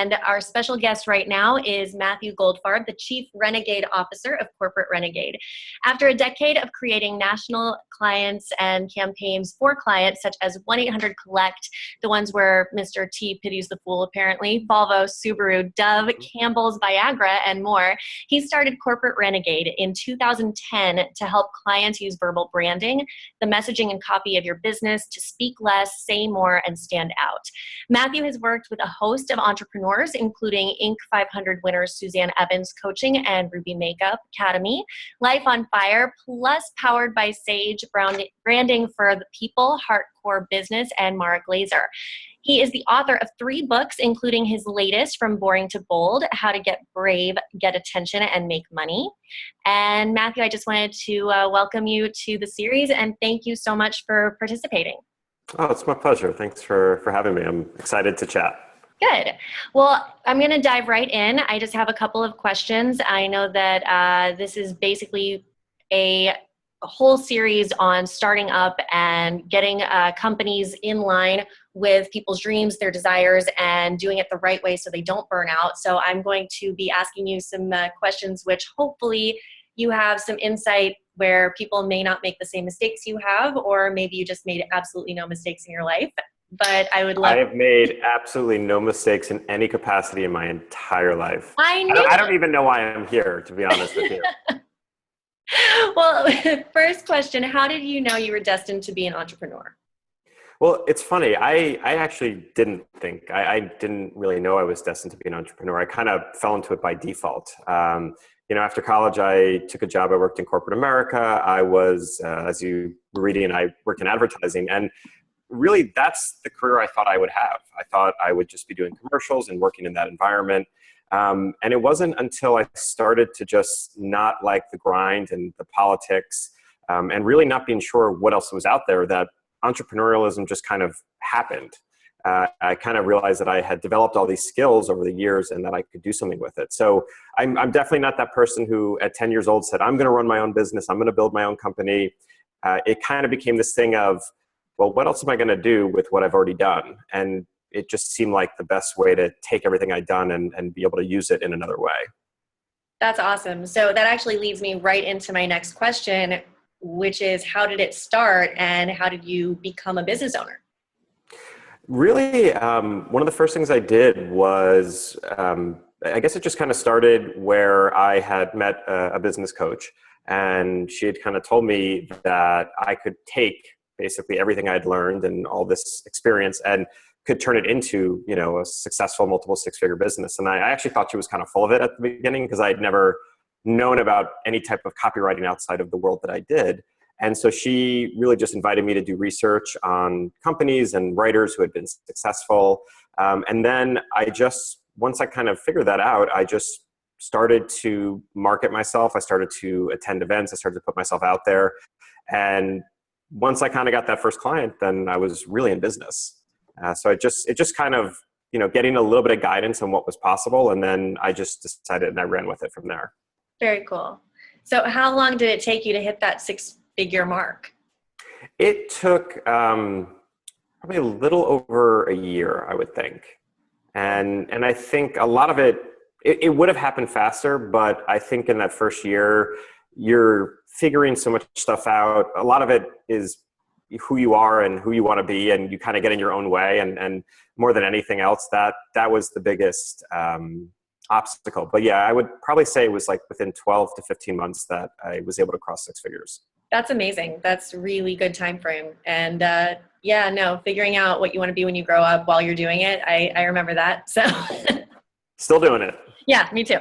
And our special guest right now is Matthew Goldfarb, the Chief Renegade Officer of Corporate Renegade. After a decade of creating national clients and campaigns for clients such as 1-800-COLLECT, the ones where Mr. T pities the fool apparently, Volvo, Subaru, Dove, Campbell's, Viagra, and more, he started Corporate Renegade in 2010 to help clients use verbal branding, the messaging and copy of your business to speak less, say more, and stand out. Matthew has worked with a host of entrepreneurs, including Inc. 500 winners Suzanne Evans Coaching and Ruby Makeup Academy, Life on Fire, plus Powered by Sage Branding for the People, Hardcore Business, and Mara Glazer. He is the author of 3 books, including his latest, From Boring to Bold, How to Get Brave, Get Attention, and Make Money. And Matthew, I just wanted to welcome you to the series and thank you so much for participating. Oh, it's my pleasure. Thanks for having me. I'm excited to chat. Good. Well, I'm going to dive right in. I just have a couple of questions. I know that this is basically a whole series on starting up and getting companies in line with people's dreams, their desires, and doing it the right way so they don't burn out. So I'm going to be asking you some questions which hopefully you have some insight where people may not make the same mistakes you have, or maybe you just made absolutely no mistakes in your life. But I would love— I have made absolutely no mistakes in any capacity in my entire life. I don't even know why I'm here, to be honest with you. Well, first question, how did you know you were destined to be an entrepreneur? Well, it's funny. I actually didn't think. I didn't really know I was destined to be an entrepreneur. I kind of fell into it by default. After college, I took a job. I worked in corporate America. I was, as you were reading, I worked in advertising. And really, that's the career I thought I would have. I thought I would just be doing commercials and working in that environment. And it wasn't until I started to just not like the grind and the politics and really not being sure what else was out there that entrepreneurialism just kind of happened. I kind of realized that I had developed all these skills over the years and that I could do something with it. So I'm definitely not that person who at 10 years old said, I'm going to run my own business. I'm going to build my own company. It kind of became this thing of, well, what else am I going to do with what I've already done? And it just seemed like the best way to take everything I'd done and be able to use it in another way. That's awesome. So that actually leads me right into my next question, which is how did it start and how did you become a business owner? Really, one of the first things I did was, I guess it just kind of started where I had met a business coach, and she had kind of told me that I could take basically everything I'd learned and all this experience and could turn it into, a successful multiple 6-figure business. And I actually thought she was kind of full of it at the beginning because I'd never known about any type of copywriting outside of the world that I did. And so she really just invited me to do research on companies and writers who had been successful. And then once I kind of figured that out, I just started to market myself. I started to attend events. I started to put myself out there. And once I kind of got that first client, then I was really in business. So it just kind of, getting a little bit of guidance on what was possible. And then I just decided and I ran with it from there. Very cool. So how long did it take you to hit that 6-figure mark? It took probably a little over a year, I would think. And I think a lot of it would have happened faster, but I think in that first year, you're figuring so much stuff out. A lot of it is who you are and who you want to be, and you kind of get in your own way. And more than anything else, that was the biggest obstacle. But yeah, I would probably say it was like within 12 to 15 months that I was able to cross 6 figures. That's amazing. That's a really good time frame. And figuring out what you want to be when you grow up while you're doing it. I remember that. So still doing it. Yeah, me too.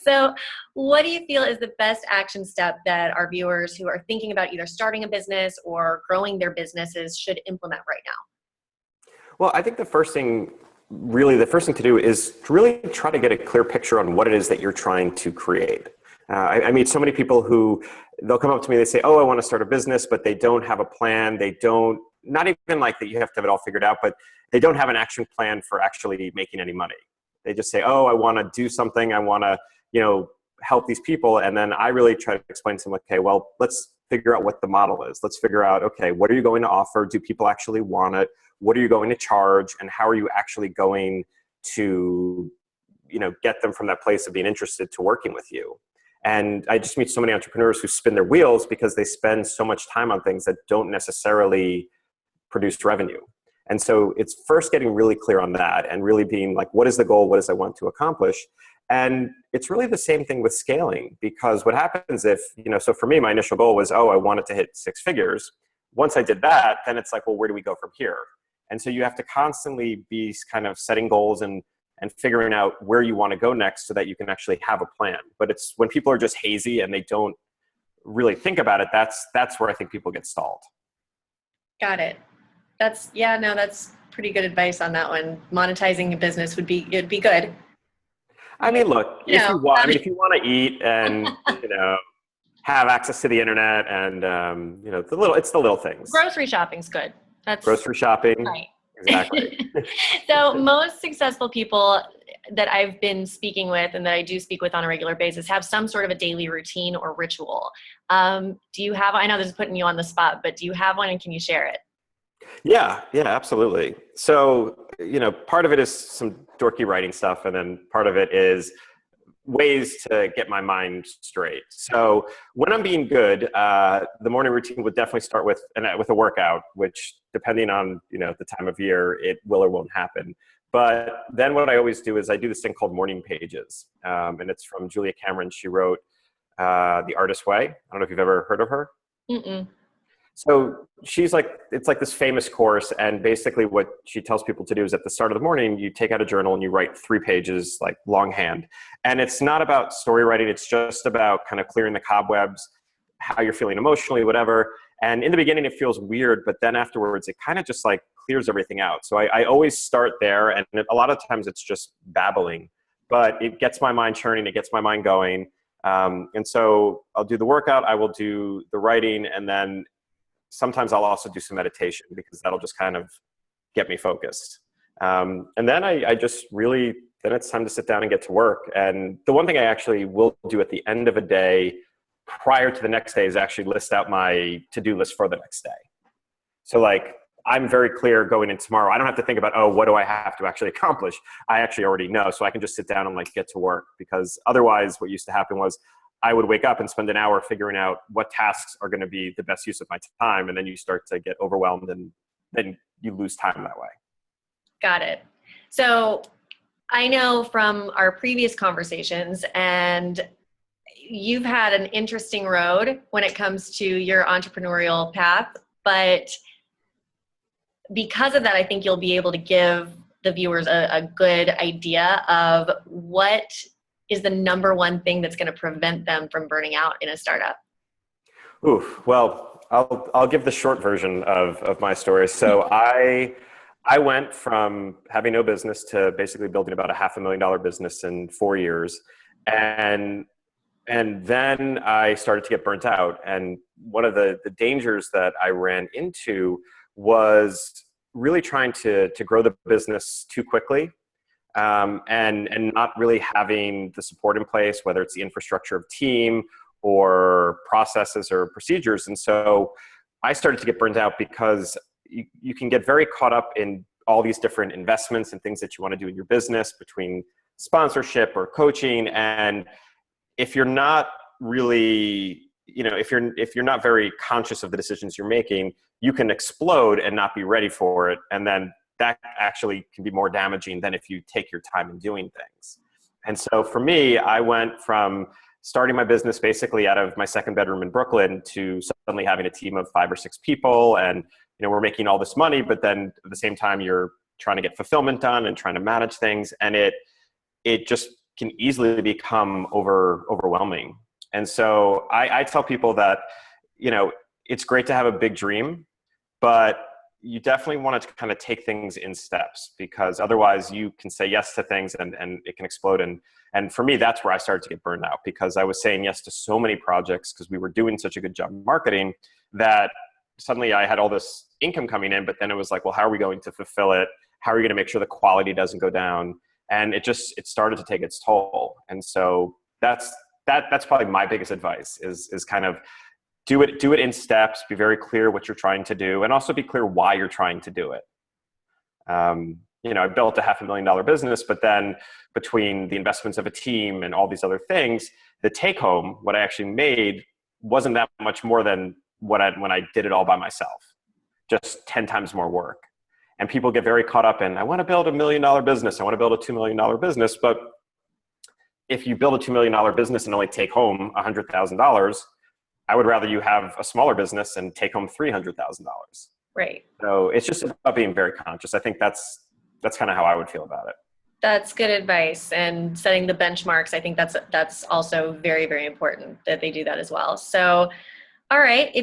So what do you feel is the best action step that our viewers who are thinking about either starting a business or growing their businesses should implement right now? Well, I think the first thing to do is to really try to get a clear picture on what it is that you're trying to create. I meet so many people who they'll come up to me, they say, oh, I want to start a business, but they don't have a plan. Not even like that you have to have it all figured out, but they don't have an action plan for actually making any money. They just say, oh, I want to do something. I want to, help these people. And then I really try to explain to them, okay, well, let's figure out what the model is. Let's figure out, okay, what are you going to offer? Do people actually want it? What are you going to charge? And how are you actually going to, get them from that place of being interested to working with you. And I just meet so many entrepreneurs who spin their wheels because they spend so much time on things that don't necessarily produce revenue. And so it's first getting really clear on that and really being like, what is the goal? What does I want to accomplish? And it's really the same thing with scaling, because what happens if, so for me, my initial goal was, I wanted to hit 6 figures. Once I did that, then it's like, well, where do we go from here? And so you have to constantly be kind of setting goals and figuring out where you want to go next so that you can actually have a plan. But it's when people are just hazy and they don't really think about it, that's where I think people get stalled. Got it. That's pretty good advice on that one. Monetizing a business it'd be good. I mean, look, if you want to eat and, have access to the internet and, it's the little things. Grocery shopping's good. That's grocery shopping. Right. Exactly. So most successful people that I've been speaking with and that I do speak with on a regular basis have some sort of a daily routine or ritual. Do you have, I know this is putting you on the spot, but do you have one and can you share it? Yeah, absolutely. So, part of it is some dorky writing stuff, and then part of it is ways to get my mind straight. So when I'm being good, the morning routine would definitely start with a workout, which depending on, the time of year, it will or won't happen. But then what I always do is I do this thing called morning pages. And it's from Julia Cameron. She wrote The Artist's Way. I don't know if you've ever heard of her. Mm-mm. So it's like this famous course, and basically what she tells people to do is at the start of the morning, you take out a journal and you write 3 pages, like longhand. And it's not about story writing. It's just about kind of clearing the cobwebs, how you're feeling emotionally, whatever. And in the beginning, it feels weird, but then afterwards, it kind of just like clears everything out. So I always start there, and a lot of times it's just babbling, but it gets my mind churning, it gets my mind going. And so I'll do the workout, I will do the writing, and then sometimes I'll also do some meditation because that'll just kind of get me focused. And then I just really, then it's time to sit down and get to work. And the one thing I actually will do at the end of a day prior to the next day is actually list out my to-do list for the next day. So like, I'm very clear going in tomorrow. I don't have to think about, what do I have to actually accomplish? I actually already know. So I can just sit down and like get to work, because otherwise what used to happen was I would wake up and spend an hour figuring out what tasks are going to be the best use of my time. And then you start to get overwhelmed, and then you lose time that way. Got it. So I know from our previous conversations, and you've had an interesting road when it comes to your entrepreneurial path, but because of that, I think you'll be able to give the viewers a good idea of what is the number one thing that's going to prevent them from burning out in a startup. Oof. Well, I'll give the short version of my story. So I went from having no business to basically building about a $500,000 business in 4 years. And then I started to get burnt out. And one of the dangers that I ran into was really trying to grow the business too quickly. And not really having the support in place, whether it's the infrastructure of team or processes or procedures. And so I started to get burned out because you can get very caught up in all these different investments and things that you want to do in your business, between sponsorship or coaching. And if you're not really, if you're not very conscious of the decisions you're making, you can explode and not be ready for it. And then that actually can be more damaging than if you take your time in doing things. And so for me, I went from starting my business basically out of my 2nd bedroom in Brooklyn to suddenly having a team of 5 or 6 people. And, we're making all this money, but then at the same time, you're trying to get fulfillment done and trying to manage things. And it just can easily become overwhelming. And so I tell people that, it's great to have a big dream, but you definitely want to kind of take things in steps, because otherwise you can say yes to things and it can explode. And for me, that's where I started to get burned out, because I was saying yes to so many projects because we were doing such a good job marketing that suddenly I had all this income coming in, but then it was like, well, how are we going to fulfill it? How are we going to make sure the quality doesn't go down? And it started to take its toll. And so that's probably my biggest advice is kind of do it in steps, be very clear what you're trying to do, and also be clear why you're trying to do it. I built a $500,000 business, but then between the investments of a team and all these other things, the take home, what I actually made wasn't that much more than when I did it all by myself, just 10 times more work. And people get very caught up in, I want to build $1 million business. I want to build a $2 million business. But if you build a $2 million business and only take home $100,000, I would rather you have a smaller business and take home $300,000. Right. So it's just about being very conscious. I think that's kind of how I would feel about it. That's good advice, and setting the benchmarks. I think that's also very, very important that they do that as well. So, all right,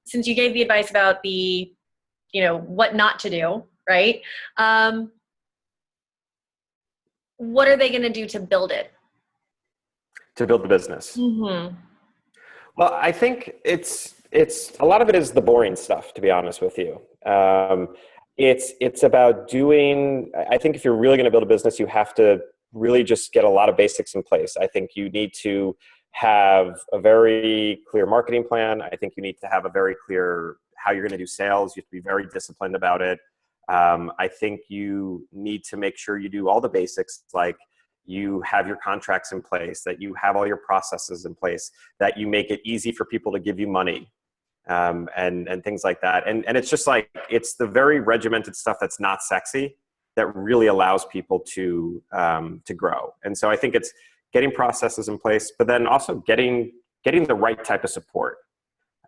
since you gave the advice about the, what not to do, right? What are they going to do to build it? To build the business. Mm-hmm. Well, I think it's a lot of it is the boring stuff, to be honest with you. It's about doing, I think if you're really going to build a business, you have to really just get a lot of basics in place. I think you need to have a very clear marketing plan. I think you need to have a very clear how you're going to do sales. You have to be very disciplined about it. I think you need to make sure you do all the basics, like you have your contracts in place, that you have all your processes in place, that you make it easy for people to give you money. And things like that. And it's just like, it's the very regimented stuff that's not sexy that really allows people to grow. And so I think it's getting processes in place, but then also getting the right type of support.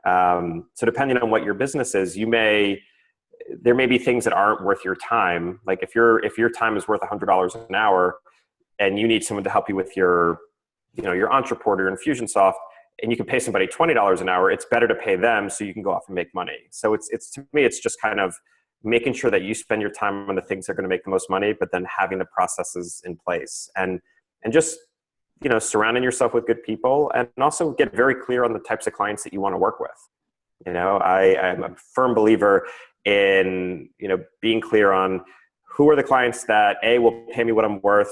So depending on what your business is, there may be things that aren't worth your time. Like if your time is worth $100 an hour and you need someone to help you with your Entreport or Infusionsoft, and you can pay somebody $20 an hour, it's better to pay them so you can go off and make money. So it's to me, it's just kind of making sure that you spend your time on the things that are going to make the most money, but then having the processes in place and just, surrounding yourself with good people, and also get very clear on the types of clients that you want to work with. I'm a firm believer in, being clear on who are the clients that A, will pay me what I'm worth,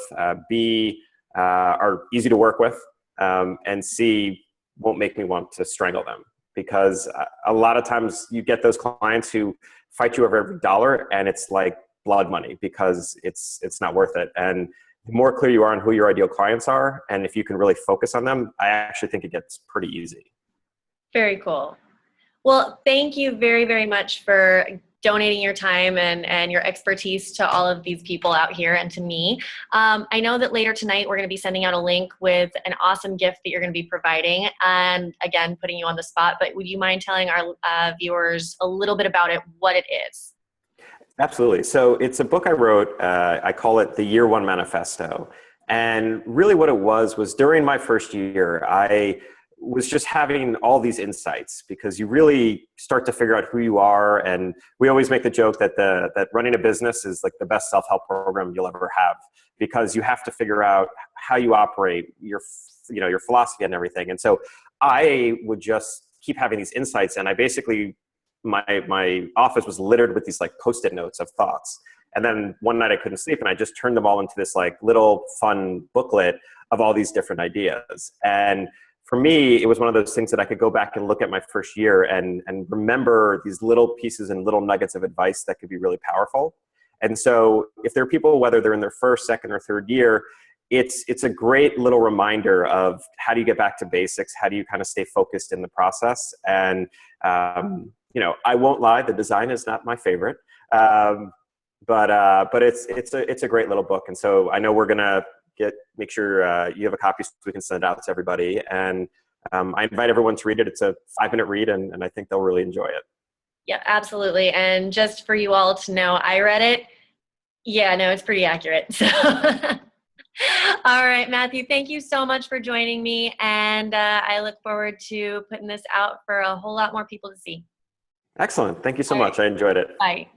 B, are easy to work with, and C, won't make me want to strangle them. Because a lot of times you get those clients who fight you over every dollar, and it's like blood money because it's not worth it. And the more clear you are on who your ideal clients are, and if you can really focus on them, I actually think it gets pretty easy. Very cool. Well, thank you very, very much for donating your time and your expertise to all of these people out here and to me. I know that later tonight we're going to be sending out a link with an awesome gift that you're going to be providing, and again, putting you on the spot, but would you mind telling our viewers a little bit about it, what it is? Absolutely. So it's a book I wrote. I call it the Year One Manifesto. And really what it was during my first year, I was just having all these insights, because you really start to figure out who you are. And we always make the joke that that running a business is like the best self-help program you'll ever have, because you have to figure out how you operate, your philosophy and everything. And so I would just keep having these insights, and I basically, my office was littered with these like Post-it notes of thoughts. And then one night I couldn't sleep, and I just turned them all into this like little fun booklet of all these different ideas. And for me, it was one of those things that I could go back and look at my first year and remember these little pieces and little nuggets of advice that could be really powerful. And so if there are people, whether they're in their first, second, or third year, it's a great little reminder of how do you get back to basics? How do you kind of stay focused in the process? And, I won't lie, the design is not my favorite. But it's a great little book. And so I know we're going to make sure you have a copy so we can send it out to everybody. And I invite everyone to read it. It's a 5-minute read, and I think they'll really enjoy it. Yeah, absolutely. And just for you all to know, I read it. Yeah, no, it's pretty accurate. So. All right, Matthew, thank you so much for joining me. And I look forward to putting this out for a whole lot more people to see. Excellent. Thank you so All much. right. I enjoyed it. Bye.